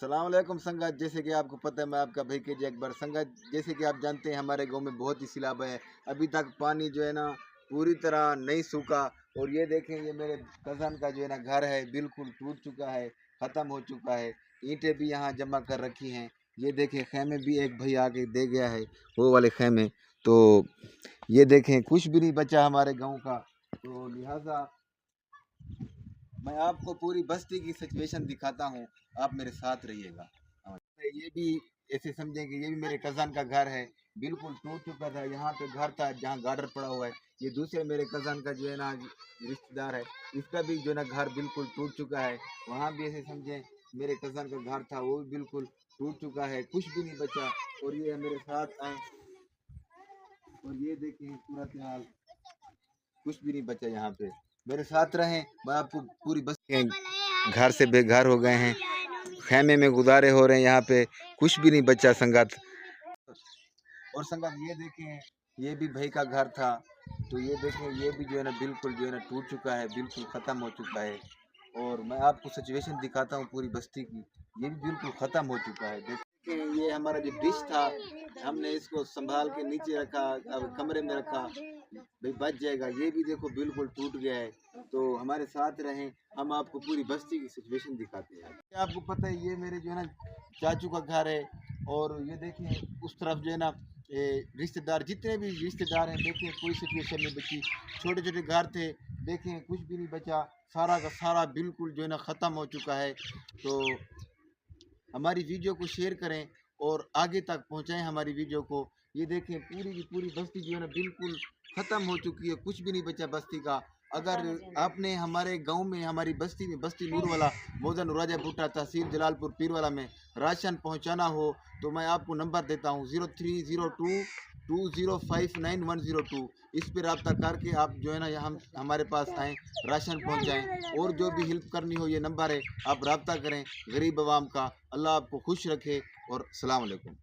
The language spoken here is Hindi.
अस्सलाम वालेकुम संगत। जैसे कि आपको पता है मैं आपका भाई के अकबर। संगत जैसे कि आप जानते हैं हमारे गांव में बहुत ही सैलाब है। अभी तक पानी जो है ना पूरी तरह नहीं सूखा। और ये देखें, ये मेरे कज़न का जो है ना घर है, बिल्कुल टूट चुका है, ख़त्म हो चुका है। ईंटें भी यहाँ जमा कर रखी हैं। ये देखें खैमे भी एक भाई आके दे गया है, वो वाले खैमे। तो ये देखें कुछ भी नहीं बचा हमारे गाँव का। तो लिहाजा मैं आपको पूरी बस्ती की सिचुएशन दिखाता हूँ, आप मेरे साथ रहिएगा। ये भी ऐसे समझें कि ये भी मेरे कज़न का घर है, बिल्कुल टूट चुका था। यहाँ पे घर था जहाँ गार्डर पड़ा हुआ है। ये दूसरे मेरे कज़न का जो है ना रिश्तेदार है, इसका भी जो है ना घर बिल्कुल टूट चुका है। वहाँ भी ऐसे समझें मेरे कज़न का घर था, वो भी बिल्कुल टूट चुका है, कुछ भी नहीं बचा। और ये मेरे साथ आए और ये देखें पूरा हाल, कुछ भी नहीं बचा यहाँ पे। मेरे साथ रहें, मैं आपको पूरी बस्ती घर से बेघर हो गए हैं, खैमे में गुजारे हो रहे हैं, यहाँ पे कुछ भी नहीं बचा संगत। और संगत ये देखें, ये भी भाई का घर था। तो ये देखें, ये भी जो है ना बिल्कुल जो है ना टूट चुका है, बिल्कुल ख़त्म हो चुका है। और मैं आपको सिचुएशन दिखाता हूँ पूरी बस्ती की, ये भी बिल्कुल ख़त्म हो चुका है। देखें ये हमारा जो डिश था, हमने इसको संभाल के नीचे रखा, अब कमरे में रखा, भाई बच जाएगा। ये भी देखो बिल्कुल टूट गया है। तो हमारे साथ रहें, हम आपको पूरी बस्ती की सिचुएशन दिखाते हैं। आपको पता है ये मेरे जो है ना चाचू का घर है। और ये देखें उस तरफ जो है ना रिश्तेदार, जितने भी रिश्तेदार हैं, देखें कोई सिचुएशन नहीं बची। छोटे छोटे घर थे, देखें कुछ भी नहीं बचा, सारा का सारा बिल्कुल जो है ना ख़त्म हो चुका है। तो हमारी वीडियो को शेयर करें और आगे तक पहुंचाएं हमारी वीडियो को। ये देखें पूरी की पूरी बस्ती जो है ना बिल्कुल ख़त्म हो चुकी है, कुछ भी नहीं बचा बस्ती का। अगर आपने हमारे गांव में, हमारी बस्ती में, बस्ती नूरवाला मौजा नुराजा भुट्टा तहसील जलालपुर पीरवाला में राशन पहुंचाना हो तो मैं आपको नंबर देता हूं 03022059 102। इस पर रब्ता करके आप जो है ना हम हमारे पास आएँ, राशन पहुंचाएं। और जो भी हेल्प करनी हो ये नंबर है, आप रब्ता करें। गरीब आवाम का अल्लाह आपको खुश रखे और अस्सलाम वालेकुम।